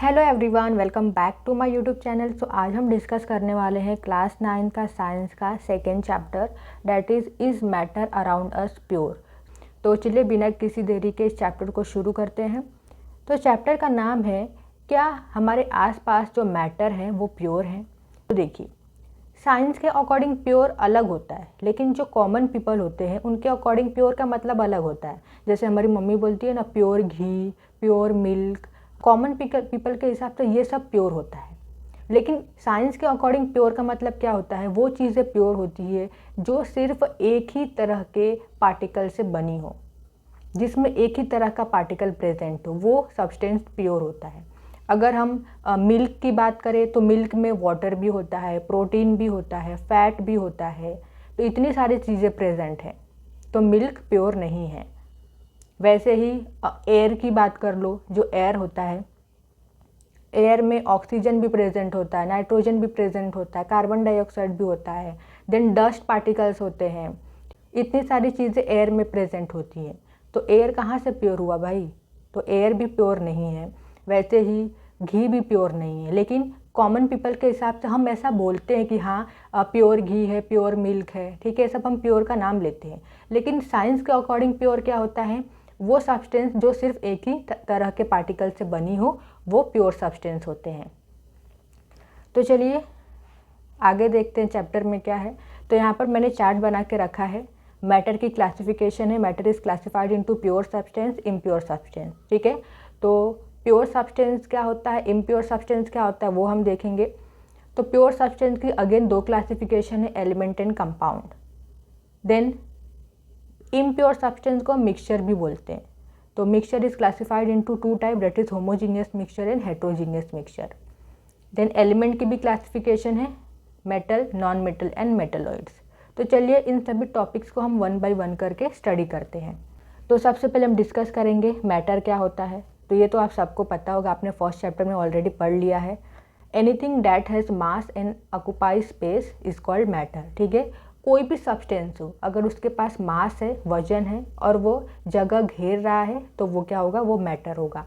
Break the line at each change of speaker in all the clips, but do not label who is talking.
Hello everyone, welcome back to my YouTube channel. तो आज हम डिस्कस करने वाले हैं क्लास 9 का साइंस का second chapter, that is matter around us pure. तो चलिए बिना किसी देरी के इस चैप्टर को शुरू करते हैं। तो चैप्टर का नाम है, क्या हमारे आसपास जो मैटर है वो प्योर है। तो देखिए, साइंस के अकॉर्डिंग प्योर अलग होता है, लेकिन जो कॉमन पीपल होते हैं उनके अकॉर्डिंग प्योर का मतलब अलग होता है। जैसे हमारी मम्मी बोलती है ना, प्योर घी, प्योर मिल्क। कॉमन पीपल के हिसाब से ये सब प्योर होता है, लेकिन साइंस के अकॉर्डिंग प्योर का मतलब क्या होता है? वो चीज़ें प्योर होती है जो सिर्फ एक ही तरह के पार्टिकल से बनी हो, जिसमें एक ही तरह का पार्टिकल प्रेजेंट हो, वो सब्सटेंस प्योर होता है। अगर हम मिल्क की बात करें तो मिल्क में वाटर भी होता है, प्रोटीन भी होता है, फैट भी होता है, तो इतनी सारी चीज़ें प्रेजेंट हैं, तो मिल्क प्योर नहीं है। वैसे ही एयर की बात कर लो, जो एयर होता है, एयर में ऑक्सीजन भी प्रेजेंट होता है, नाइट्रोजन भी प्रेजेंट होता है, कार्बन डाइऑक्साइड भी होता है, देन डस्ट पार्टिकल्स होते हैं। इतनी सारी चीज़ें एयर में प्रेजेंट होती हैं, तो एयर कहाँ से प्योर हुआ भाई? तो एयर भी प्योर नहीं है। वैसे ही घी भी प्योर नहीं है, लेकिन कॉमन पीपल के हिसाब से हम ऐसा बोलते हैं कि हाँ प्योर घी है, प्योर मिल्क है, ठीक है, सब हम प्योर का नाम लेते हैं। लेकिन साइंस के अकॉर्डिंग प्योर क्या होता है? वो सब्सटेंस जो सिर्फ एक ही तरह के पार्टिकल से बनी हो, वो प्योर सब्सटेंस होते हैं। तो चलिए आगे देखते हैं चैप्टर में क्या है। तो यहाँ पर मैंने चार्ट बना के रखा है। मैटर की क्लासिफिकेशन है, matter is classified into pure substance, impure substance, ठीक है। तो प्योर सब्सटेंस क्या होता है, इम्प्योर सब्सटेंस क्या होता है, वो हम देखेंगे। तो प्योर सब्सटेंस की अगेन दो क्लासिफिकेशन है, element and compound. Then impure substance को मिक्सचर भी बोलते हैं। तो mixture is classified into two type, that is homogeneous mixture and heterogeneous mixture. Then element की भी क्लासिफिकेशन है, metal, non metal and metalloids. तो चलिए इन सभी टॉपिक्स को हम वन बाय वन करके स्टडी करते हैं। तो सबसे पहले हम डिस्कस करेंगे मैटर क्या होता है। तो ये तो आप सबको पता होगा, आपने फर्स्ट चैप्टर में ऑलरेडी पढ़ लिया है। Anything that has mass and occupy space is called matter, ठीक है। कोई भी सब्सटेंस हो, अगर उसके पास मास है, वजन है और वो जगह घेर रहा है, तो वो क्या होगा? वो मैटर होगा।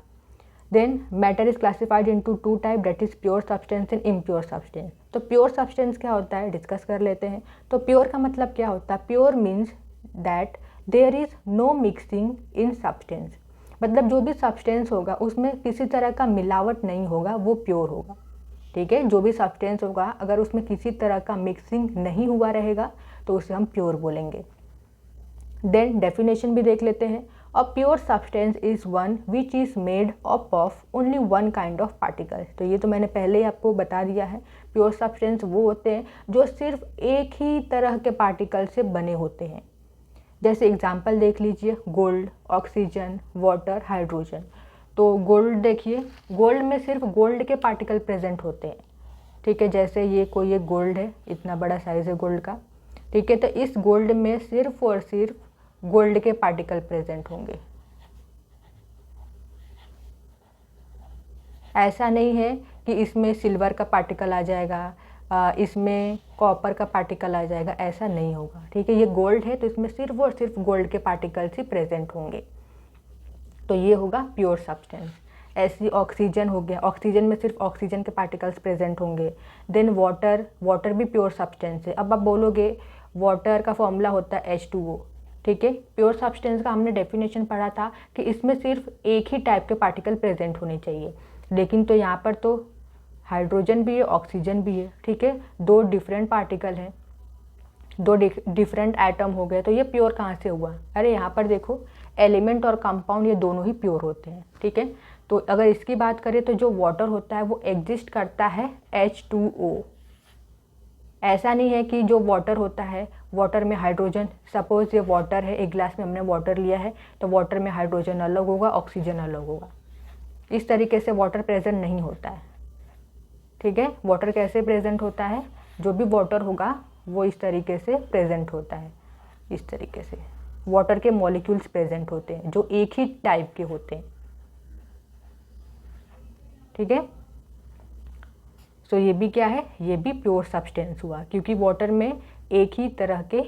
Then matter is classified into two type, that is pure substance and impure substance. तो प्योर सब्सटेंस क्या होता है, डिस्कस कर लेते हैं। तो प्योर का मतलब क्या होता है? Pure means that there is no mixing in substance, मतलब जो भी सब्सटेंस होगा उसमें किसी तरह का मिलावट नहीं होगा, वो प्योर होगा, ठीक है। जो भी सब्सटेंस होगा अगर उसमें किसी तरह का मिक्सिंग नहीं हुआ रहेगा तो उसे हम प्योर बोलेंगे। देन डेफिनेशन भी देख लेते हैं। A pure substance is one which is made up of only one kind of particles. तो ये तो मैंने पहले ही आपको बता दिया है, प्योर सब्सटेंस वो होते हैं जो सिर्फ एक ही तरह के पार्टिकल से बने होते हैं। जैसे एग्जांपल देख लीजिए, गोल्ड, ऑक्सीजन, वाटर, हाइड्रोजन। तो गोल्ड देखिए, गोल्ड में सिर्फ गोल्ड के पार्टिकल प्रेजेंट होते हैं, ठीक है। जैसे ये कोई एक गोल्ड है, इतना बड़ा साइज है गोल्ड का, ठीक है। तो इस गोल्ड में सिर्फ और सिर्फ गोल्ड के पार्टिकल प्रेजेंट होंगे। ऐसा नहीं है कि इसमें सिल्वर का पार्टिकल आ जाएगा, इसमें कॉपर का पार्टिकल आ जाएगा, ऐसा नहीं होगा, ठीक है। ये गोल्ड है तो इसमें सिर्फ और सिर्फ गोल्ड के पार्टिकल्स ही प्रेजेंट होंगे, तो ये होगा प्योर सब्सटेंस। ऐसी ऑक्सीजन हो गया, ऑक्सीजन में सिर्फ ऑक्सीजन के पार्टिकल्स प्रेजेंट होंगे। देन वाटर, वाटर भी प्योर सब्सटेंस है। अब आप बोलोगे वाटर का फॉर्मूला होता है H2O, ठीक है। प्योर सब्सटेंस का हमने डेफिनेशन पढ़ा था कि इसमें सिर्फ एक ही टाइप के पार्टिकल प्रेजेंट होने चाहिए, लेकिन तो यहाँ पर तो हाइड्रोजन भी है, ऑक्सीजन भी है, ठीक है। दो डिफरेंट पार्टिकल हैं, दो डिफरेंट एटम हो गए, तो ये प्योर कहाँ से हुआ? अरे यहाँ पर देखो, एलिमेंट और कंपाउंड ये दोनों ही प्योर होते हैं, ठीक है। तो अगर इसकी बात करें तो जो वाटर होता है वो एग्जिस्ट करता है H2O। ऐसा नहीं है कि जो वाटर होता है, वाटर में हाइड्रोजन, सपोज ये वाटर है, एक गिलास में हमने वाटर लिया है, तो वाटर में हाइड्रोजन अलग होगा, ऑक्सीजन अलग होगा। इस तरीके से वाटर प्रेजेंट नहीं होता है, ठीक है। वाटर कैसे प्रेजेंट होता है? जो भी वाटर होगा वो इस तरीके से प्रेजेंट होता है, इस तरीके से वाटर के मॉलिक्यूल्स प्रेजेंट होते हैं जो एक ही टाइप के होते हैं, ठीक है। सो ये भी क्या है? ये भी प्योर सब्सटेंस हुआ, क्योंकि वाटर में एक ही तरह के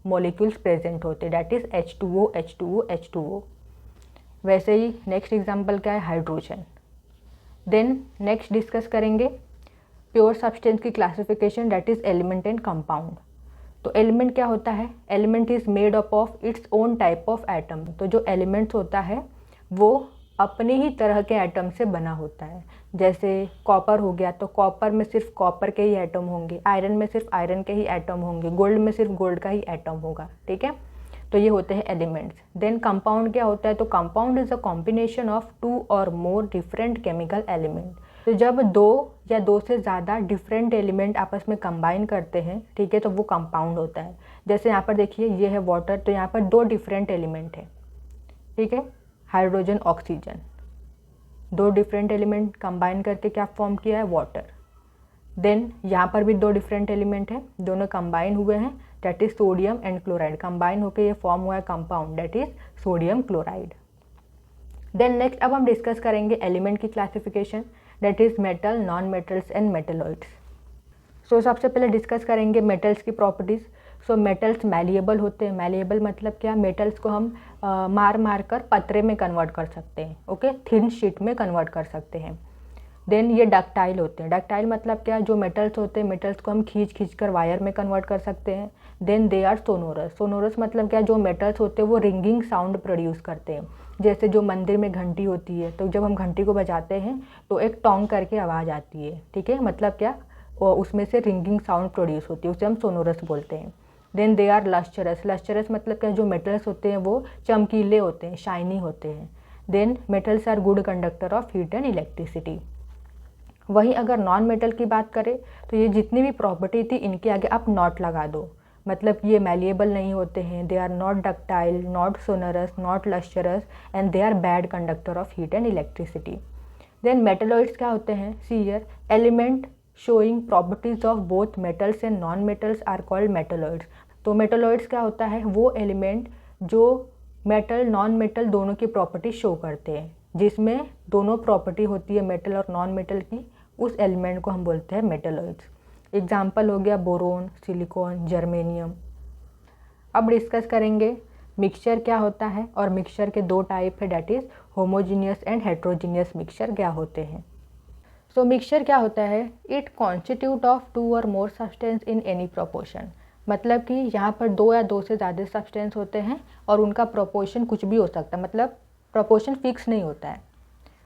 मॉलिक्यूल्स प्रेजेंट होते हैं, that is H2O H2O H2O। वैसे ही नेक्स्ट एग्जांपल क्या है? हाइड्रोजन। देन नेक्स्ट डिस्कस करेंगे प्योर सब्सटेंस की classification, that is element and compound. तो एलिमेंट क्या होता है? Element is made up of its own type of atom. तो जो एलिमेंट्स होता है वो अपने ही तरह के एटम से बना होता है। जैसे कॉपर हो गया तो कॉपर में सिर्फ कॉपर के ही एटम होंगे, आयरन में सिर्फ आयरन के ही एटम होंगे, गोल्ड में सिर्फ गोल्ड का ही एटम होगा। ठीक है, तो ये होते हैं एलिमेंट्स। देन कंपाउंड क्या होता है? तो compound is a combination of 2 और मोर डिफरेंट केमिकल एलिमेंट। तो जब 2 या 2 से ज़्यादा डिफरेंट एलिमेंट आपस में कंबाइन करते हैं, ठीक है, तो वो कंपाउंड होता है। जैसे यहाँ पर देखिए ये है वाटर, तो यहाँ पर 2 डिफरेंट एलिमेंट है, ठीक है, hydrogen oxygen, 2 different element combine करके क्या फॉर्म किया है? वाटर। देन यहाँ पर भी 2 डिफरेंट एलिमेंट है, दोनों कंबाइन हुए हैं, that is sodium and chloride. Combine होकर ये फॉर्म हुआ है compound, that is sodium chloride. Then next अब हम डिस्कस करेंगे एलिमेंट की classification, that is metal, non metals and metalloids. So सबसे पहले डिस्कस करेंगे मेटल्स की प्रॉपर्टीज़। सो मेटल्स मैलिएबल होते हैं। मैलिएबल मतलब क्या? मेटल्स को हम मार मार कर पतरे में कन्वर्ट कर सकते हैं, ओके, थिन शीट में कन्वर्ट कर सकते हैं। देन ये डक्टाइल होते हैं। डक्टाइल मतलब क्या? जो मेटल्स होते हैं, मेटल्स को हम खींच खींच कर वायर में कन्वर्ट कर सकते हैं। Then they are sonorous. Sonorous मतलब क्या? जो मेटल्स होते हैं वो रिंगिंग साउंड प्रोड्यूस करते हैं। जैसे जो मंदिर में घंटी होती है, तो जब हम घंटी को बजाते हैं तो एक टोंग करके आवाज़ आती है, ठीक है, मतलब क्या? और उसमें से रिंगिंग साउंड प्रोड्यूस होती है, उसे हम सोनोरस बोलते हैं। Then they are lustrous. Lustrous मतलब क्या? जो मेटल्स होते हैं वो चमकीले होते हैं, शाइनी होते हैं। Then metals are good conductor of heat and electricity. वहीं अगर नॉन मेटल की बात करें तो ये जितनी भी प्रॉपर्टी थी इनके आगे आप नॉट लगा दो, मतलब ये मैलिएबल नहीं होते हैं, they are not ductile, not sonorous, not lustrous and they are bad conductor of heat and electricity. Then metalloids क्या होते हैं? See here, element showing properties of both metals and non metals are called metalloids. तो metalloids क्या होता है? वो element जो metal non metal दोनों की प्रॉपर्टी शो करते हैं, जिसमें दोनों प्रॉपर्टी होती है मेटल और नॉन मेटल की, उस एलिमेंट को हम बोलते हैं मेटलॉइड्स। एग्जाम्पल हो गया बोरोन, सिलिकॉन, जर्मेनियम। अब डिस्कस करेंगे मिक्सचर क्या होता है, और मिक्सचर के 2 टाइप है, that is homogeneous and heterogeneous mixture क्या होते हैं। सो मिक्सचर क्या होता है? इट कॉन्स्टिट्यूट ऑफ 2 और more substance in any proportion. मतलब कि यहाँ पर 2 या 2 से ज़्यादा सब्सटेंस होते हैं और उनका प्रोपोर्शन कुछ भी हो सकता है, मतलब प्रोपोर्शन फिक्स नहीं होता है,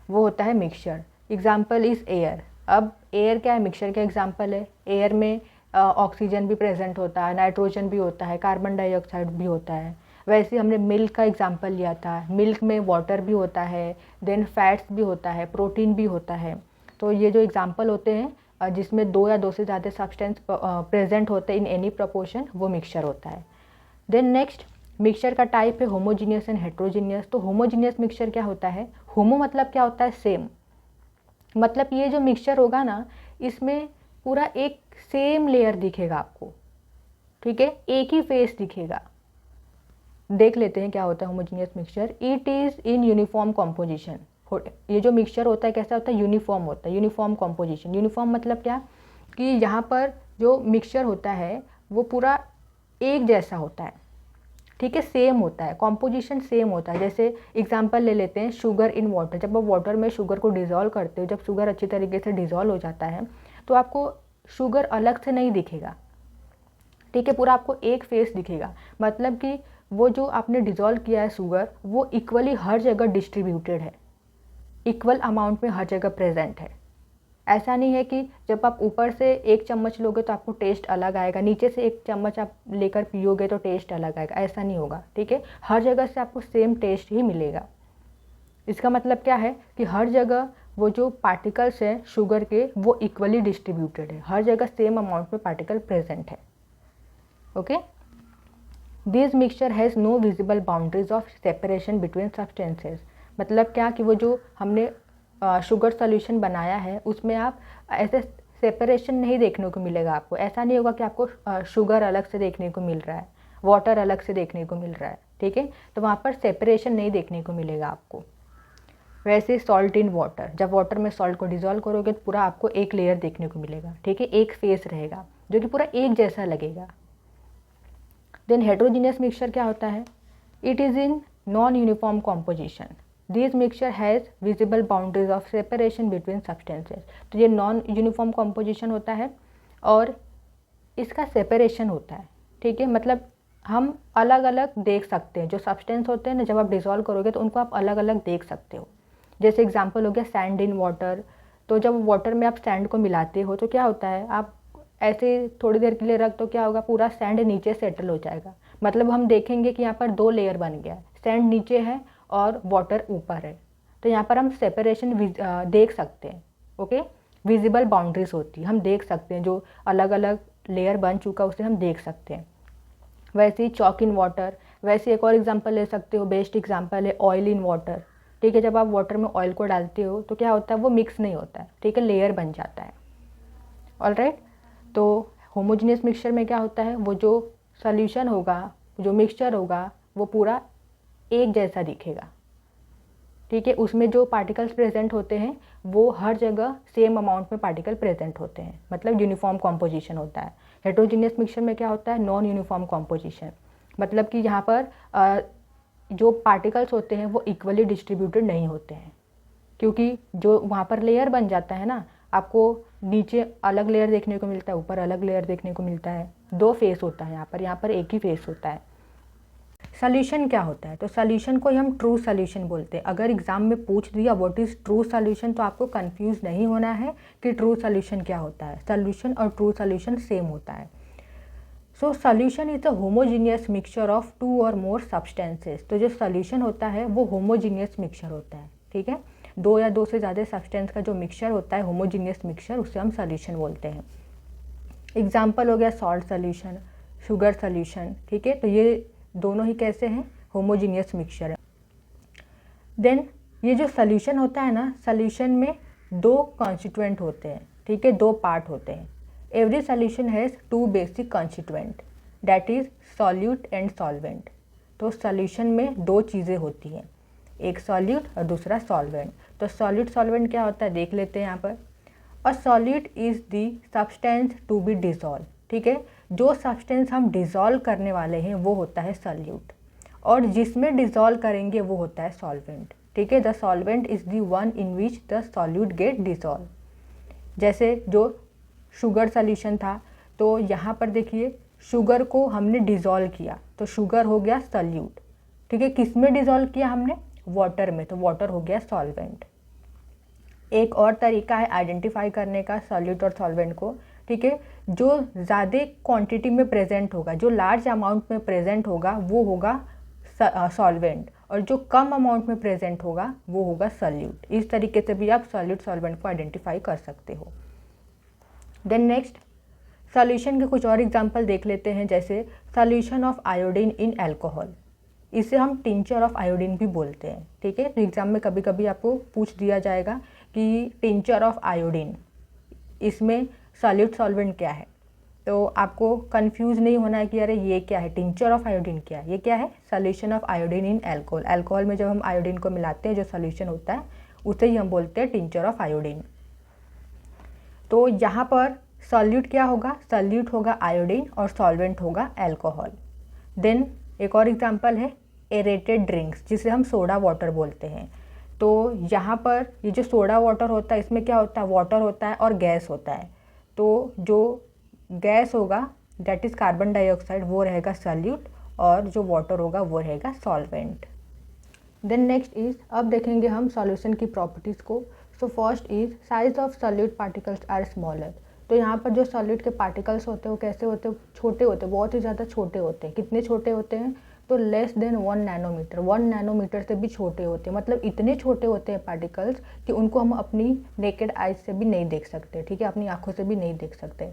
वो होता है मिक्सचर। Example is air. अब एयर क्या है? मिक्सचर का एग्जाम्पल है। एयर में ऑक्सीजन भी प्रेजेंट होता है, नाइट्रोजन भी होता है, कार्बन डाइऑक्साइड भी होता है। वैसे हमने मिल्क का एग्जाम्पल लिया था, मिल्क में वाटर भी होता है, देन फैट्स भी होता है, प्रोटीन भी होता है। तो ये जो एग्जाम्पल होते हैं जिसमें 2 या 2 से ज़्यादा सब्सटेंस प्रेजेंट होते हैं इन एनी प्रोपोर्शन, वो मिक्सचर होता है। देन नेक्स्ट मिक्सचर का टाइप है होमोजीनियस एंड हेट्रोजीनियस। तो होमोजीनियस मिक्सचर क्या होता है? होमो मतलब क्या होता है? सेम। मतलब ये जो मिक्सचर होगा ना, इसमें पूरा एक सेम लेयर दिखेगा आपको, ठीक है, एक ही फेस दिखेगा। देख लेते हैं क्या होता है homogeneous mixture. It is in uniform composition. ये जो मिक्सचर होता है कैसा होता है? यूनिफॉर्म होता है, यूनिफॉर्म कॉम्पोजिशन। यूनिफॉर्म मतलब क्या? कि यहाँ पर जो मिक्सचर होता है वो पूरा एक जैसा होता है, ठीक है, सेम होता है, कॉम्पोजिशन सेम होता है। जैसे एग्जांपल ले लेते हैं शुगर इन वाटर। जब आप वाटर में शुगर को डिज़ोल्व करते हो, जब शुगर अच्छी तरीके से डिज़ोल्व हो जाता है तो आपको शुगर अलग से नहीं दिखेगा, ठीक है, पूरा आपको एक फेस दिखेगा। मतलब कि वो जो आपने डिज़ोल्व किया है शुगर, वो इक्वली हर जगह डिस्ट्रीब्यूटेड है, इक्वल अमाउंट में हर जगह प्रेजेंट है। ऐसा नहीं है कि जब आप ऊपर से 1 चम्मच लोगे तो आपको टेस्ट अलग आएगा, नीचे से 1 चम्मच आप लेकर पियोगे तो टेस्ट अलग आएगा, ऐसा नहीं होगा, ठीक है, हर जगह से आपको सेम टेस्ट ही मिलेगा। इसका मतलब क्या है कि हर जगह वो जो पार्टिकल्स हैं शुगर के वो इक्वली डिस्ट्रीब्यूटेड है, हर जगह सेम अमाउंट में पार्टिकल प्रेजेंट है, okay. This mixture has no visible boundaries of separation between substances. मतलब क्या कि वो जो हमने शुगर सॉल्यूशन बनाया है उसमें आप ऐसे सेपरेशन नहीं देखने को मिलेगा आपको। ऐसा नहीं होगा कि आपको शुगर अलग से देखने को मिल रहा है, वाटर अलग से देखने को मिल रहा है, ठीक है, तो वहाँ पर सेपरेशन नहीं देखने को मिलेगा आपको। वैसे सॉल्ट इन वाटर, जब वाटर में सॉल्ट को डिज़ोल्व करोगे तो पूरा आपको एक लेयर देखने को मिलेगा, ठीक है, एक फेस रहेगा जो कि पूरा एक जैसा लगेगा। देन हेट्रोजीनियस मिक्सचर क्या होता है? It is in non uniform composition. This mixture has visible boundaries of separation between substances. तो ये नॉन यूनिफॉर्म कॉम्पोजिशन होता है और इसका सेपरेशन होता है, ठीक है। मतलब हम अलग अलग देख सकते हैं, जो सब्सटेंस होते हैं ना, जब आप डिसॉल्व करोगे तो उनको आप अलग अलग देख सकते हो। जैसे एग्जांपल हो गया सैंड इन वाटर। तो जब वाटर में आप सैंड को मिलाते हो तो क्या होता है, आप ऐसे थोड़ी देर के लिए रख तो क्या होगा, पूरा सैंड नीचे सेटल हो जाएगा। मतलब हम देखेंगे कि यहाँ पर 2 लेयर बन गया है, सैंड नीचे है और वाटर ऊपर है। तो यहाँ पर हम सेपरेशन देख सकते हैं, ओके। विजिबल बाउंड्रीज होती है, हम देख सकते हैं, जो अलग अलग लेयर बन चुका उसे हम देख सकते हैं। वैसे ही चॉक इन वाटर, वैसे एक और एग्जांपल ले सकते हो, बेस्ट एग्जांपल है ऑयल इन वाटर, ठीक है। जब आप वाटर में ऑयल को डालते हो तो क्या होता है, वो मिक्स नहीं होता है, ठीक है, लेयर बन जाता है। ऑलराइट, तो होमोजेनियस मिक्सचर में क्या होता है, वो जो सॉल्यूशन होगा, जो मिक्सचर होगा, वो पूरा एक जैसा दिखेगा, ठीक है। उसमें जो पार्टिकल्स प्रेजेंट होते हैं वो हर जगह सेम अमाउंट में पार्टिकल प्रेजेंट होते हैं, मतलब यूनिफॉर्म कॉम्पोजिशन होता है। हेटेरोजेनियस मिक्सचर में क्या होता है, नॉन यूनिफॉर्म कॉम्पोजिशन, मतलब कि यहाँ पर जो पार्टिकल्स होते हैं वो इक्वली डिस्ट्रीब्यूटेड नहीं होते हैं, क्योंकि जो वहाँ पर लेयर बन जाता है ना, आपको नीचे अलग लेयर देखने को मिलता है, ऊपर अलग लेयर देखने को मिलता है। 2 फेस होता है यहाँ पर एक ही फेस होता है। सॉल्यूशन क्या होता है, तो सॉल्यूशन को ही हम ट्रू सॉल्यूशन बोलते हैं। अगर एग्जाम में पूछ दिया व्हाट इज़ ट्रू सॉल्यूशन, तो आपको कंफ्यूज नहीं होना है कि ट्रू सॉल्यूशन क्या होता है। सॉल्यूशन और ट्रू सॉल्यूशन सेम होता है। So solution is a homogeneous mixture of 2 और मोर सब्सटेंसेस। तो जो सॉल्यूशन होता है वो होमोजीनियस मिक्सचर होता है, ठीक है। 2 या 2 से ज़्यादा सब्सटेंस का जो मिक्सचर होता है, होमोजीनियस मिक्सचर, उससे हम सॉल्यूशन बोलते हैं। एग्जाम्पल हो गया सॉल्ट सॉल्यूशन, शुगर सॉल्यूशन, ठीक है। तो ये दोनों ही कैसे हैं, होमोजीनियस मिक्सचर है। देन ये जो सॉल्यूशन होता है ना, सॉल्यूशन में 2 कॉन्स्टिट्यूएंट होते हैं, ठीक है, 2 पार्ट होते हैं। Every solution has 2 basic constituent, that is solute and solvent. तो सॉल्यूशन में 2 चीज़ें होती हैं, एक सॉल्यूट और दूसरा सॉल्वेंट। तो सॉल्यूट सॉल्वेंट क्या होता है देख लेते हैं यहाँ पर। और solute is the substance to be dissolve, ठीक है। जो सब्सटेंस हम डिज़ोल्व करने वाले हैं वो होता है सॉल्यूट, और जिसमें डिज़ोल्व करेंगे वो होता है सॉल्वेंट, ठीक है। The solvent is the one in which the solute get dissolve. जैसे जो शुगर सॉल्यूशन था, तो यहाँ पर देखिए शुगर को हमने डिज़ोल्व किया तो शुगर हो गया सॉल्यूट, ठीक है। किस में डिज़ोल्व किया हमने, वाटर में, तो वाटर हो गया सॉल्वेंट। एक और तरीका है आइडेंटिफाई करने का सॉल्यूट और सॉल्वेंट को, ठीक है। जो ज़्यादा क्वांटिटी में प्रेजेंट होगा, जो लार्ज अमाउंट में प्रेजेंट होगा वो होगा सॉल्वेंट, और जो कम अमाउंट में प्रेजेंट होगा वो होगा सॉल्यूट। इस तरीके से भी आप सॉल्यूट सॉल्वेंट को आइडेंटिफाई कर सकते हो। देन नेक्स्ट सॉल्यूशन के कुछ और एग्जांपल देख लेते हैं, जैसे solution of iodine in alcohol, इसे हम टिंचर ऑफ आयोडीन भी बोलते हैं, ठीक है। तो एग्जाम में कभी कभी आपको पूछ दिया जाएगा कि टिंचर ऑफ आयोडीन, इसमें सॉल्यूट सॉल्वेंट क्या है, तो आपको कंफ्यूज नहीं होना है कि अरे ये क्या है, टिंचर ऑफ आयोडीन क्या है। ये क्या है, solution of iodine in alcohol. Alcohol में जब हम आयोडीन को मिलाते हैं, जो सॉल्यूशन होता है उसे ही हम बोलते हैं टिंचर ऑफ आयोडीन। तो यहाँ पर सॉल्यूट क्या होगा, सॉल्यूट होगा आयोडीन और सॉल्वेंट होगा अल्कोहल। देन एक और एग्जांपल है एरेटेड ड्रिंक्स, जिसे हम सोडा वाटर बोलते हैं। तो यहाँ पर ये जो सोडा वाटर होता है, इसमें क्या होता है, वाटर होता है और गैस होता है। तो जो गैस होगा दैट इज़ कार्बन डाइऑक्साइड, वो रहेगा सॉल्यूट, और जो वाटर होगा वो रहेगा सॉल्वेंट। देन नेक्स्ट इज, अब देखेंगे हम सॉल्यूशन की प्रॉपर्टीज़ को। So first is size of solute particles are smaller. तो यहाँ पर जो सॉल्यूट के पार्टिकल्स होते हैं वो कैसे होते हैं, छोटे होते हैं, बहुत ही ज़्यादा छोटे होते हैं। कितने छोटे होते हैं, तो लेस देन 1 नैनोमीटर, 1 नैनोमीटर से भी छोटे होते हैं। मतलब इतने छोटे होते हैं पार्टिकल्स कि उनको हम अपनी नेकेड आइज से भी नहीं देख सकते, ठीक है, अपनी आँखों से भी नहीं देख सकते।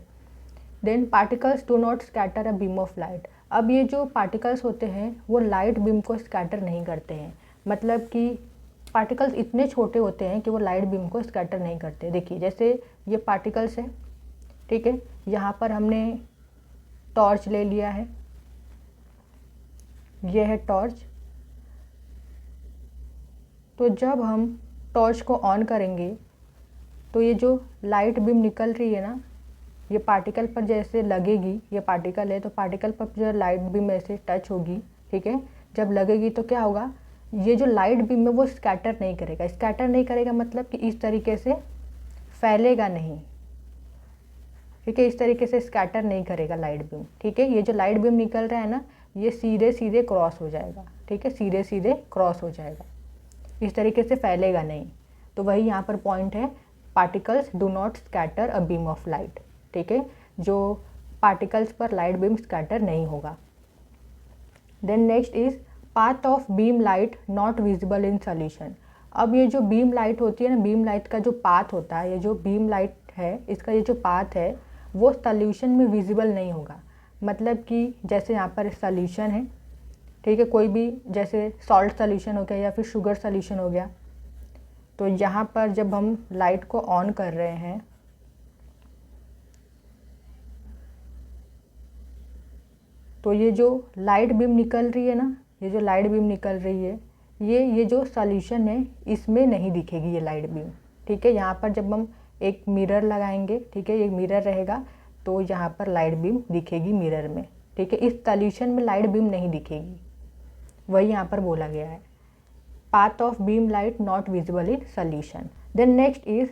Then particles do not scatter a beam of light. अब ये जो पार्टिकल्स होते हैं वो लाइट बीम को स्कैटर नहीं करते हैं, मतलब कि पार्टिकल्स इतने छोटे होते हैं कि वो लाइट बीम को स्कैटर नहीं करते। देखिए जैसे ये पार्टिकल्स है, ठीक है, यहाँ पर हमने टॉर्च ले लिया है, ये है टॉर्च। तो जब हम टॉर्च को ऑन करेंगे तो ये जो लाइट बीम निकल रही है ना, ये पार्टिकल पर जैसे लगेगी, ये पार्टिकल है तो पार्टिकल पर जो लाइट बीम ऐसे टच होगी, ठीक है, जब लगेगी तो क्या होगा, ये जो लाइट बीम है वो स्कैटर नहीं करेगा। स्कैटर नहीं करेगा मतलब कि इस तरीके से फैलेगा नहीं, ठीक है, इस तरीके से स्कैटर नहीं करेगा लाइट बीम, ठीक है। ये जो लाइट बीम निकल रहा है ना, ये सीधे सीधे क्रॉस हो जाएगा, ठीक है, सीधे सीधे क्रॉस हो जाएगा, इस तरीके से फैलेगा नहीं। तो वही यहाँ पर पॉइंट है, particles do not scatter a beam of light, ठीक है, जो पार्टिकल्स पर लाइट बीम स्कैटर नहीं होगा। Then next is path of beam light not visible in solution. अब ये जो बीम लाइट होती है ना, बीम लाइट का जो पाथ होता है, ये जो बीम लाइट है इसका ये जो पाथ है वो सॉल्यूशन में विजिबल नहीं होगा। मतलब कि जैसे यहाँ पर सॉल्यूशन है, ठीक है, कोई भी जैसे सॉल्ट सॉल्यूशन हो गया या फिर शुगर सॉल्यूशन हो गया, तो यहाँ पर जब हम लाइट को ऑन कर रहे हैं तो ये जो लाइट बीम निकल रही है ना, ये जो लाइट बीम निकल रही है ये जो सॉल्यूशन है इसमें नहीं दिखेगी ये लाइट बीम, ठीक है। यहाँ पर जब हम एक मिरर लगाएंगे, ठीक है, एक मिरर रहेगा तो यहाँ पर लाइट बीम दिखेगी मिरर में, ठीक है, इस सॉल्यूशन में लाइट बीम नहीं दिखेगी, वही यहाँ पर बोला गया है, path of beam light not visible in solution. Then next is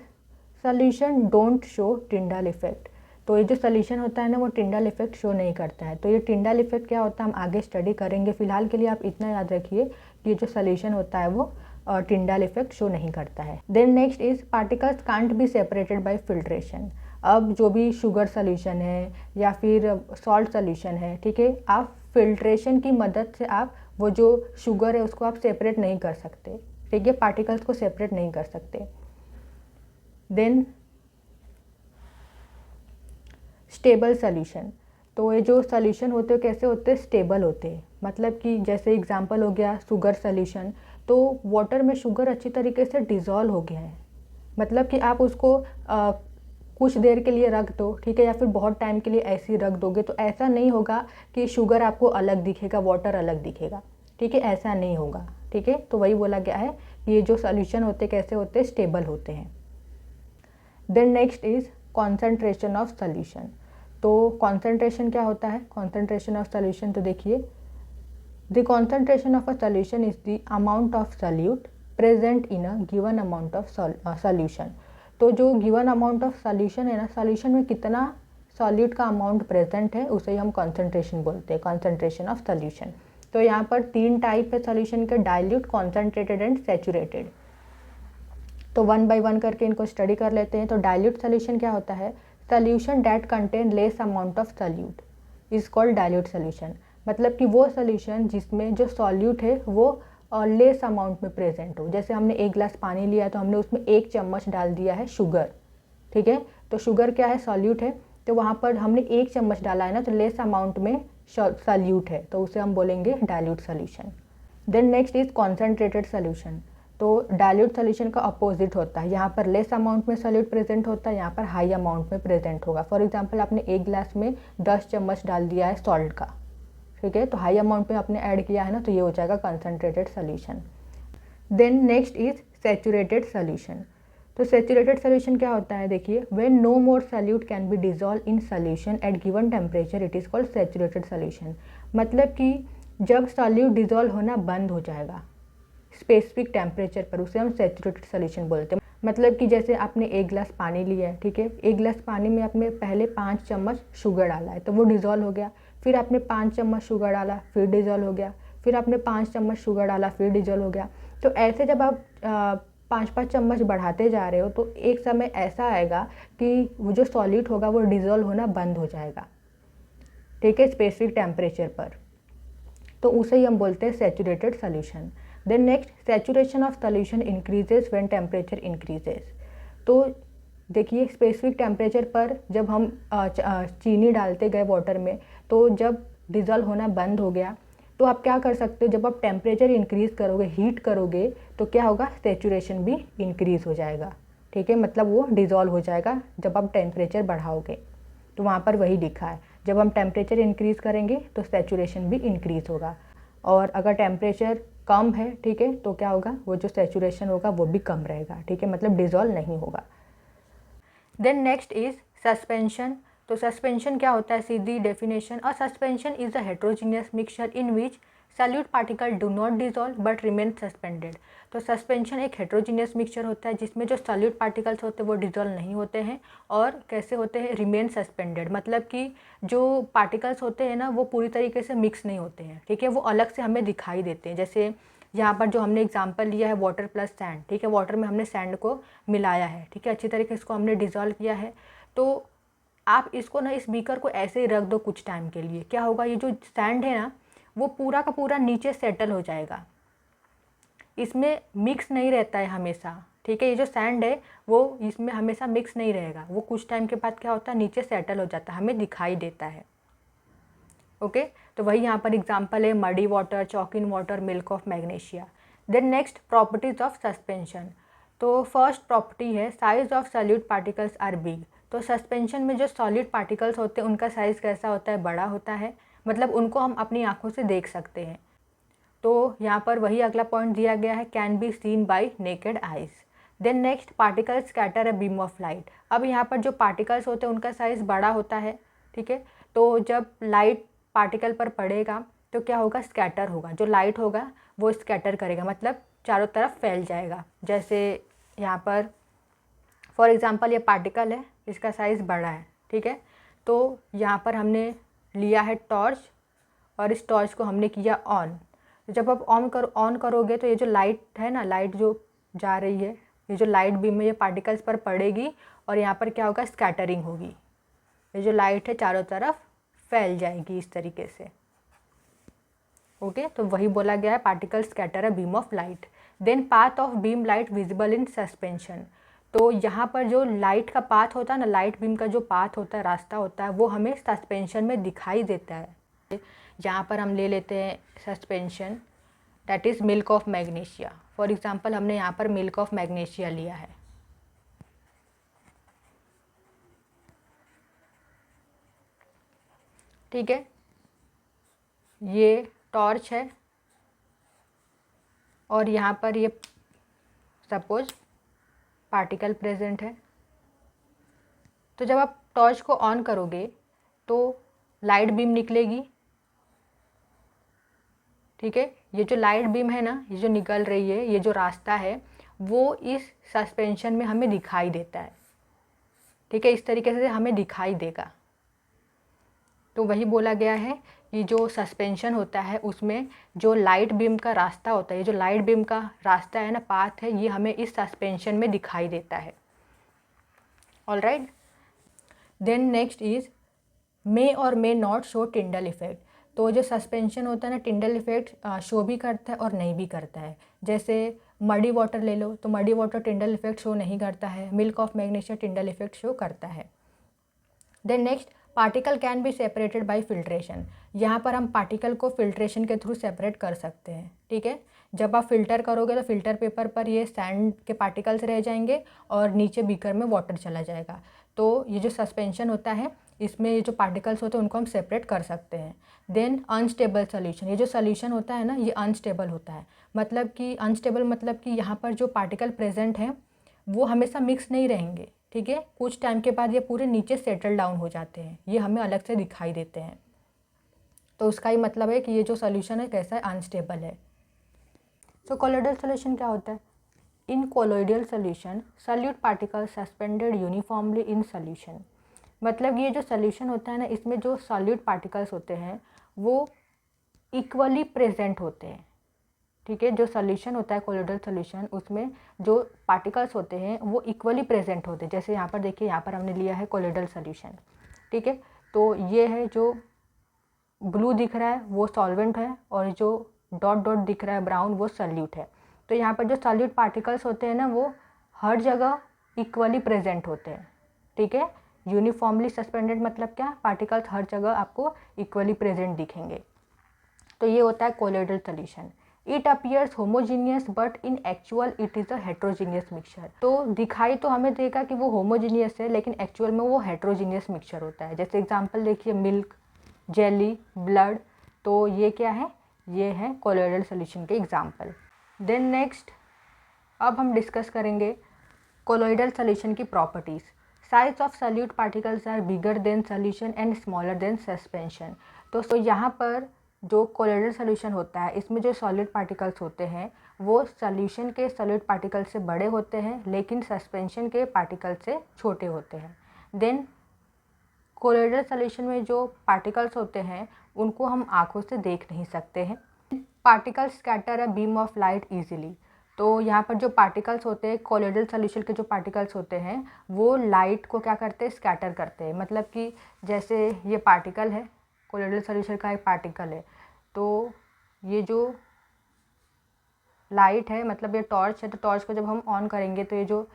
solution don't show Tyndall effect. तो ये जो सॉल्यूशन होता है ना वो टिंडल इफेक्ट शो नहीं करता है। तो ये टिंडल इफेक्ट क्या होता है हम आगे स्टडी करेंगे, फिलहाल के लिए आप इतना याद रखिए कि ये जो सॉल्यूशन होता है वो टिंडल इफेक्ट शो नहीं करता है। Then next is particles can't be separated by filtration. अब जो भी शुगर सॉल्यूशन है या फिर सॉल्ट सॉल्यूशन है, ठीक है, आप फिल्ट्रेशन की मदद से आप वो जो शुगर है उसको आप सेपरेट नहीं कर सकते, ठीक है, पार्टिकल्स को सेपरेट नहीं कर सकते। Then stable solution. तो ये जो सॉल्यूशन होते हैं कैसे होते हैं, स्टेबल होते हैं। मतलब कि जैसे एग्जांपल हो गया शुगर सॉल्यूशन, तो वाटर में शुगर अच्छी तरीके से डिज़ोल्व हो गया है, मतलब कि आप उसको कुछ देर के लिए रख दो, ठीक है, या फिर बहुत टाइम के लिए ऐसे ही रख दोगे तो ऐसा नहीं होगा कि शुगर आपको अलग दिखेगा, वाटर अलग दिखेगा, ठीक है, ऐसा नहीं होगा, ठीक है। तो वही बोला गया है कि ये जो सॉल्यूशन होते कैसे होते हैं, स्टेबल होते हैं। Then next is concentration of solution. तो कॉन्सेंट्रेशन क्या होता है, कॉन्सेंट्रेशन ऑफ सॉल्यूशन, तो देखिए the concentration of a solution is the amount of solute present in a given amount of solution. तो जो गिवन अमाउंट ऑफ सॉल्यूशन है ना, सॉल्यूशन में कितना सॉल्यूट का अमाउंट प्रेजेंट है उसे हम कॉन्सेंट्रेशन बोलते हैं, कॉन्सेंट्रेशन ऑफ सॉल्यूशन। तो यहाँ पर 3 टाइप है सॉल्यूशन के, डाइल्यूट, कॉन्सेंट्रेटेड एंड सैचुरेटेड। तो 1 बाय 1 करके इनको स्टडी कर लेते हैं। तो डाइल्यूट सॉल्यूशन क्या होता है, solution that contain less amount of solute is called dilute solution. मतलब कि वो सॉल्यूशन जिसमें जो सॉल्यूट है वो लेस अमाउंट में प्रेजेंट हो। जैसे हमने 1 गिलास पानी लिया तो हमने उसमें 1 चम्मच डाल दिया है शुगर, ठीक है, तो शुगर क्या है, सॉल्यूट है, तो वहाँ पर हमने 1 चम्मच डाला है ना, तो लेस अमाउंट में सॉल्यूट है, तो उसे हम बोलेंगे dilute solution. Then next is concentrated solution. तो डाइल्यूट सॉल्यूशन का अपोजिट होता है, यहाँ पर लेस अमाउंट में सॉल्यूट प्रेजेंट होता है, यहाँ पर हाई अमाउंट में प्रेजेंट होगा। फॉर एग्जांपल आपने 1 गिलास में 10 चम्मच डाल दिया है सॉल्ट का, ठीक है, तो हाई अमाउंट में आपने ऐड किया है ना, तो ये हो जाएगा concentrated solution. Then next is saturated solution. तो सैचुरेटेड सॉल्यूशन क्या होता है, देखिए when no more solute can be dissolve in solution at given temperature it is called saturated solution. मतलब कि जब सॉल्यूट डिजॉल्व होना बंद हो जाएगा स्पेसिफिक टेम्परेचर पर, उसे हम सैचुरेटेड सॉल्यूशन बोलते हैं। मतलब कि जैसे आपने 1 गिलास पानी लिया है, ठीक है, 1 गिलास पानी में आपने पहले 5 चम्मच शुगर डाला है तो वो डिजॉल्व हो गया, फिर आपने 5 चम्मच शुगर डाला फिर डिजॉल्व हो गया, फिर आपने 5 चम्मच शुगर डाला फिर डिजॉल्व हो गया। तो ऐसे जब आप 5-5 चम्मच बढ़ाते जा रहे हो तो एक समय ऐसा आएगा कि वो जो सॉल्यूट होगा वो डिजॉल्व होना बंद हो जाएगा, ठीक है, स्पेसिफिक टेम्परेचर पर, तो उसे ही हम बोलते हैं saturated solution. Then next saturation of solution increases when temperature increases. तो देखिए स्पेसिफिक टेम्परेचर पर जब हम चीनी डालते गए वाटर में, तो जब डिजॉल्व होना बंद हो गया तो आप क्या कर सकते हो, जब आप टेम्परेचर इंक्रीज़ करोगे, हीट करोगे, तो क्या होगा, सैचुरेशन भी इंक्रीज़ हो जाएगा, ठीक है, मतलब वो डिजॉल्व हो जाएगा जब आप टेम्परेचर बढ़ाओगे। तो वहाँ पर वही लिखा है, जब हम टेम्परेचर इंक्रीज़ करेंगे तो सैचुरेशन भी इंक्रीज़ होगा, और अगर टेम्परेचर कम है, ठीक है, तो क्या होगा, वो जो सैचुरेशन होगा वो भी कम रहेगा, ठीक है, मतलब डिजॉल्व नहीं होगा। Then next is suspension. तो सस्पेंशन क्या होता है, सीधी definition, a suspension is a heterogeneous mixture in which solute particle do not dissolve but remain suspended. तो सस्पेंशन एक हेट्रोजीनियस मिक्सचर होता है जिसमें जो सॉल्यूट पार्टिकल्स होते हैं वो डिजॉल्व नहीं होते हैं और कैसे होते हैं, रिमेन सस्पेंडेड, मतलब कि जो पार्टिकल्स होते हैं ना वो पूरी तरीके से मिक्स नहीं होते हैं, ठीक है, वो अलग से हमें दिखाई देते हैं। जैसे यहाँ पर जो हमने एग्जांपल लिया है वाटर प्लस सैंड, ठीक है, वाटर में हमने सैंड को मिलाया है, ठीक है, अच्छी तरीके से इसको हमने डिजॉल्व किया है। तो आप इसको ना, इस बीकर को ऐसे ही रख दो कुछ टाइम के लिए, क्या होगा, ये जो सैंड है ना वो पूरा का पूरा नीचे सेटल हो जाएगा, इसमें मिक्स नहीं रहता है हमेशा, ठीक है, ये जो सैंड है वो इसमें हमेशा मिक्स नहीं रहेगा, वो कुछ टाइम के बाद क्या होता है, नीचे सेटल हो जाता है, हमें दिखाई देता है। ओके, तो वही यहाँ पर एग्जांपल है muddy water, chalk in water, milk of magnesia. Then next properties of suspension. तो फर्स्ट प्रॉपर्टी है size of solute particles are big. तो सस्पेंशन में जो सॉलिड पार्टिकल्स होते हैं उनका साइज़ कैसा होता है, बड़ा होता है, मतलब उनको हम अपनी आँखों से देख सकते हैं। तो यहाँ पर वही अगला पॉइंट दिया गया है, can be seen by naked eyes. Then next particles scatter a beam of light. अब यहाँ पर जो पार्टिकल्स होते हैं उनका साइज़ बड़ा होता है, ठीक है, तो जब लाइट पार्टिकल पर पड़ेगा तो क्या होगा, स्कैटर होगा, जो लाइट होगा वो स्कैटर करेगा, मतलब चारों तरफ फैल जाएगा। जैसे यहाँ पर फॉर एग्ज़ाम्पल ये पार्टिकल है, इसका साइज़ बड़ा है, ठीक है, तो यहाँ पर हमने लिया है टॉर्च और इस टॉर्च को हमने किया ऑन। जब आप ऑन करोगे तो ये जो लाइट है ना, लाइट जो जा रही है, ये जो लाइट बीम है ये पार्टिकल्स पर पड़ेगी और यहाँ पर क्या होगा, स्कैटरिंग होगी, ये जो लाइट है चारों तरफ फैल जाएगी इस तरीके से। ओके, तो वही बोला गया है particles scatter a beam of light. Then path of beam light visible in suspension. तो यहाँ पर जो लाइट का पाथ होता है ना, लाइट बीम का जो पाथ होता है, रास्ता होता है, वो हमें सस्पेंशन में दिखाई देता है। यहाँ पर हम ले लेते हैं suspension, that is milk of magnesia. For example हमने यहाँ पर मिल्क ऑफ मैग्नीशिया लिया है, ठीक है, ये टॉर्च है और यहाँ पर ये सपोज पार्टिकल प्रेजेंट है। तो जब आप टॉर्च को ऑन करोगे तो लाइट बीम निकलेगी, ठीक है, ये जो लाइट बीम है ना, ये जो निकल रही है, ये जो रास्ता है वो इस सस्पेंशन में हमें दिखाई देता है, ठीक है, इस तरीके से हमें दिखाई देगा। तो वही बोला गया है कि जो सस्पेंशन होता है उसमें जो लाइट बीम का रास्ता होता है, ये जो लाइट बीम का रास्ता है ना, पाथ है, ये हमें इस सस्पेंशन में दिखाई देता है। ऑलराइट, देन नेक्स्ट इज मे और may not show Tyndall effect. तो जो सस्पेंशन होता है ना, टिंडल इफेक्ट शो भी करता है और नहीं भी करता है। जैसे मडी वाटर ले लो, तो muddy water Tyndall effect show नहीं करता है, milk of magnesia Tyndall effect show करता है। Then next particle can be separated by filtration. यहाँ पर हम पार्टिकल को फिल्ट्रेशन के थ्रू सेपरेट कर सकते हैं, ठीक है, जब आप फिल्टर करोगे तो फिल्टर पेपर पर ये सैंड के पार्टिकल्स रह जाएंगे और नीचे बीकर में वाटर चला जाएगा। तो ये जो सस्पेंशन होता है इसमें ये जो पार्टिकल्स होते हैं उनको हम सेपरेट कर सकते हैं। देन अनस्टेबल सोल्यूशन, ये जो सोल्यूशन होता है ना ये अनस्टेबल होता है, मतलब कि अनस्टेबल मतलब कि यहाँ पर जो पार्टिकल प्रेजेंट हैं वो हमेशा मिक्स नहीं रहेंगे, ठीक है, कुछ टाइम के बाद ये पूरे नीचे सेटल डाउन हो जाते हैं, ये हमें अलग से दिखाई देते हैं। तो उसका ही मतलब है कि ये जो सोल्यूशन है कैसा है, अनस्टेबल है। तो कोलोइडल सोल्यूशन क्या होता है, in colloidal solution solute particle suspended uniformly in solution. मतलब ये जो सोल्यूशन होता है ना, इसमें जो सॉल्यूट पार्टिकल्स होते हैं वो इक्वली प्रेजेंट होते हैं, ठीक है, जो सोल्यूशन होता है कोलोइडल सोल्यूशन उसमें जो पार्टिकल्स होते हैं वो इक्वली प्रेजेंट होते हैं। जैसे यहाँ पर देखिए, यहाँ पर हमने लिया है कोलोइडल सोल्यूशन, ठीक है, तो ये है जो ब्लू दिख रहा है वो सॉल्वेंट है और जो डॉट डॉट दिख रहा है ब्राउन वो सॉल्यूट है। तो यहाँ पर जो सॉल्यूट पार्टिकल्स होते हैं ना वो हर जगह इक्वली प्रेजेंट होते हैं, ठीक है, यूनिफॉर्मली सस्पेंडेड मतलब क्या, पार्टिकल्स हर जगह आपको इक्वली प्रेजेंट दिखेंगे। तो ये होता है colloidal solution. It appears homogeneous but in actual it is a heterogeneous mixture. तो दिखाई तो हमें देगा कि वो होमोजीनियस है लेकिन एक्चुअल में वो हेट्रोजीनियस मिक्सचर होता है। जैसे एग्जांपल देखिए, मिल्क, जेली, ब्लड, तो ये क्या है, ये है कोलोइडल सोल्यूशन के एग्जांपल। देन नेक्स्ट अब हम डिस्कस करेंगे कोलोइडल सोल्यूशन की properties. Size of solute particles are bigger than solution and smaller than suspension. तो यहाँ पर जो कोलोइडल सॉल्यूशन होता है इसमें जो सॉलिड पार्टिकल्स होते हैं वो सॉल्यूशन के सॉलिड पार्टिकल से बड़े होते हैं लेकिन सस्पेंशन के पार्टिकल से छोटे होते हैं। देन कोलोइडल सॉल्यूशन में जो पार्टिकल्स होते हैं उनको हम आँखों से देख नहीं सकते हैं। Particles scatter a beam of light easily. तो यहाँ पर जो पार्टिकल्स होते हैं कोलोइडल सॉल्यूशन के जो पार्टिकल्स होते हैं वो लाइट को क्या करते हैं, स्कैटर करते हैं। मतलब कि जैसे ये पार्टिकल है, कोलोइडल सॉल्यूशन का एक पार्टिकल है, तो ये जो लाइट है मतलब ये टॉर्च है, तो टॉर्च को जब हम ऑन करेंगे तो ये जो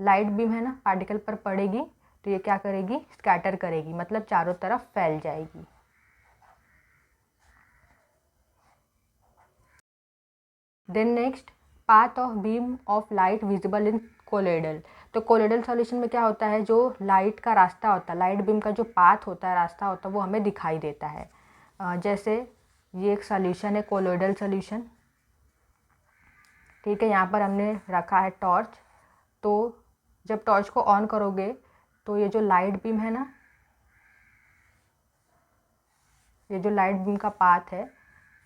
लाइट बीम है ना पार्टिकल पर पड़ेगी तो ये क्या करेगी, स्कैटर करेगी, मतलब चारों तरफ फैल जाएगी। Then next, path of beam of light visible in colloidal. तो कोलोइडल सॉल्यूशन में क्या होता है, जो लाइट का रास्ता होता है, लाइट बीम का जो पाथ होता है, रास्ता होता है, वो हमें दिखाई देता है। जैसे ये एक सॉल्यूशन है कोलोइडल सॉल्यूशन, ठीक है। यहाँ पर हमने रखा है टॉर्च, तो जब टॉर्च को ऑन करोगे तो ये जो लाइट बीम है ना, ये जो लाइट बीम का पाथ है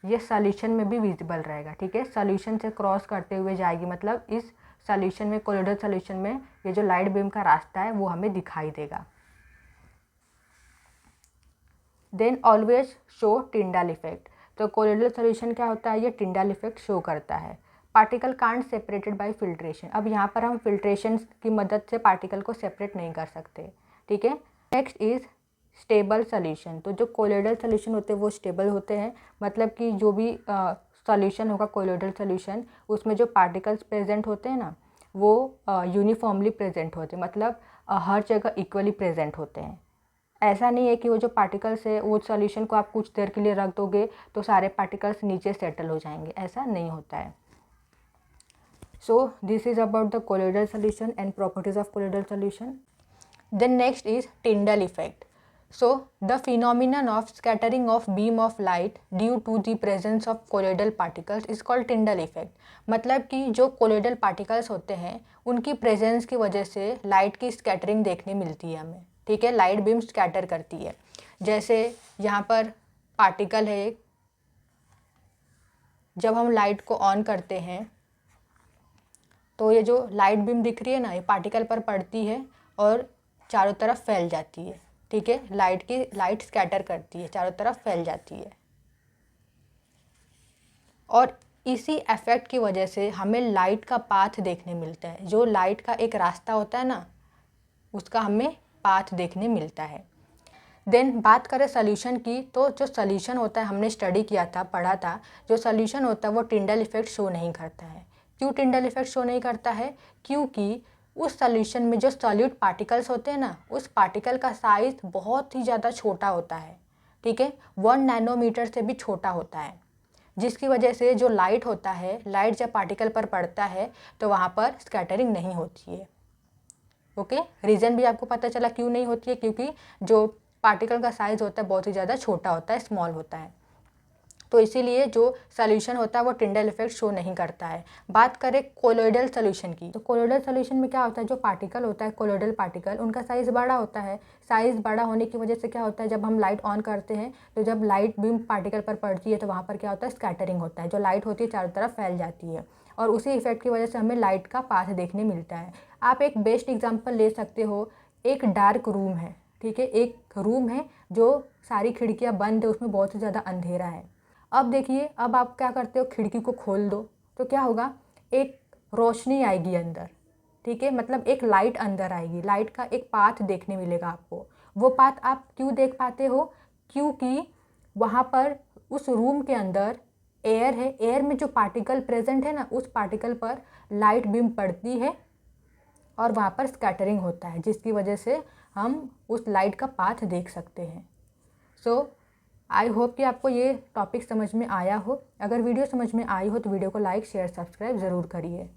ये सॉल्यूशन में भी विजिबल रहेगा, ठीक है। सॉल्यूशन से क्रॉस करते हुए जाएगी, मतलब इस सॉल्यूशन में, कोलोइडल सॉल्यूशन में ये जो लाइट बीम का रास्ता है वो हमें दिखाई देगा। Then always show Tyndall effect. तो कोलोइडल सॉल्यूशन क्या होता है, ये टिंडाल इफेक्ट शो करता है। Particle can't separated by filtration. अब यहाँ पर हम फिल्ट्रेशन की मदद से पार्टिकल को सेपरेट नहीं कर सकते, ठीक है। Next is stable solution. तो जो कोलोइडल सॉल्यूशन होते हैं वो स्टेबल होते हैं, मतलब कि जो भी सॉल्यूशन होगा कोलोइडल सॉल्यूशन, उसमें जो पार्टिकल्स प्रेजेंट होते हैं ना वो यूनिफॉर्मली प्रेजेंट होते हैं, मतलब हर जगह इक्वली प्रेजेंट होते हैं। ऐसा नहीं है कि वो जो पार्टिकल्स है वो सॉल्यूशन को आप कुछ देर के लिए रख दोगे तो सारे पार्टिकल्स नीचे सेटल हो जाएंगे, ऐसा नहीं होता है। So this is about the colloidal solution and properties of colloidal solution. Then next is Tyndall effect. So the phenomenon of scattering of beam of light due to the presence of colloidal particles is called Tyndall effect. मतलब कि जो colloidal particles होते हैं उनकी presence की वजह से light की स्कैटरिंग देखने मिलती है हमें, ठीक है। लाइट बीम स्कैटर करती है। जैसे यहाँ पर पार्टिकल है, जब हम लाइट को ऑन करते हैं तो ये जो लाइट बीम दिख रही है ना, ये पार्टिकल पर पड़ती है और चारों तरफ फैल जाती है, ठीक है। लाइट स्कैटर करती है, चारों तरफ फैल जाती है, और इसी इफेक्ट की वजह से हमें लाइट का पाथ देखने मिलता है। जो लाइट का एक रास्ता होता है ना, उसका हमें पाथ देखने मिलता है। देन बात करें सॉल्यूशन की, तो जो सॉल्यूशन होता है, हमने स्टडी किया था, पढ़ा था, जो सॉल्यूशन होता है वो टिंडल इफेक्ट शो नहीं करता है। क्यों टिंडल इफेक्ट शो नहीं करता है? क्योंकि उस सॉल्यूशन में जो सॉल्यूट पार्टिकल्स होते हैं ना, उस पार्टिकल का साइज बहुत ही ज़्यादा छोटा होता है, ठीक है। 1 नैनोमीटर से भी छोटा होता है, जिसकी वजह से जो लाइट होता है, लाइट जब पार्टिकल पर पड़ता है तो वहाँ पर स्कैटरिंग नहीं होती है। ओके, रीज़न भी आपको पता चला क्यों नहीं होती है, क्योंकि जो पार्टिकल का साइज़ होता है बहुत ही ज़्यादा छोटा होता है, स्मॉल होता है। तो इसीलिए जो सॉल्यूशन होता है वो टिंडल इफेक्ट शो नहीं करता है। बात करें कोलोइडल सॉल्यूशन की, तो कोलोइडल सॉल्यूशन में क्या होता है, जो पार्टिकल होता है कोलोइडल पार्टिकल, उनका साइज़ बड़ा होता है। साइज़ बड़ा होने की वजह से क्या होता है, जब हम लाइट ऑन करते हैं तो जब लाइट बीम पार्टिकल पर पड़ती है तो वहाँ पर क्या होता है, स्कैटरिंग होता है। जो लाइट होती है चारों तरफ फैल जाती है, और उसी इफेक्ट की वजह से हमें लाइट का पाथ देखने मिलता है। आप एक बेस्ट एग्जाम्पल ले सकते हो, एक डार्क रूम है, ठीक है। एक रूम है जो सारी खिड़कियाँ बंद है, उसमें बहुत ही ज़्यादा अंधेरा है। अब देखिए, अब आप क्या करते हो, खिड़की को खोल दो तो क्या होगा, एक रोशनी आएगी अंदर, ठीक है। मतलब एक लाइट अंदर आएगी, लाइट का एक पाथ देखने मिलेगा आपको। वो पाथ आप क्यों देख पाते हो? क्योंकि वहाँ पर उस रूम के अंदर एयर है, एयर में जो पार्टिकल प्रेजेंट है ना, उस पार्टिकल पर लाइट बीम पड़ती है और वहाँ पर स्कैटरिंग होता है, जिसकी वजह से हम उस लाइट का पाथ देख सकते हैं। सो आई होप कि आपको ये टॉपिक समझ में आया हो। अगर वीडियो समझ में आई हो तो वीडियो को लाइक शेयर सब्सक्राइब ज़रूर करिए।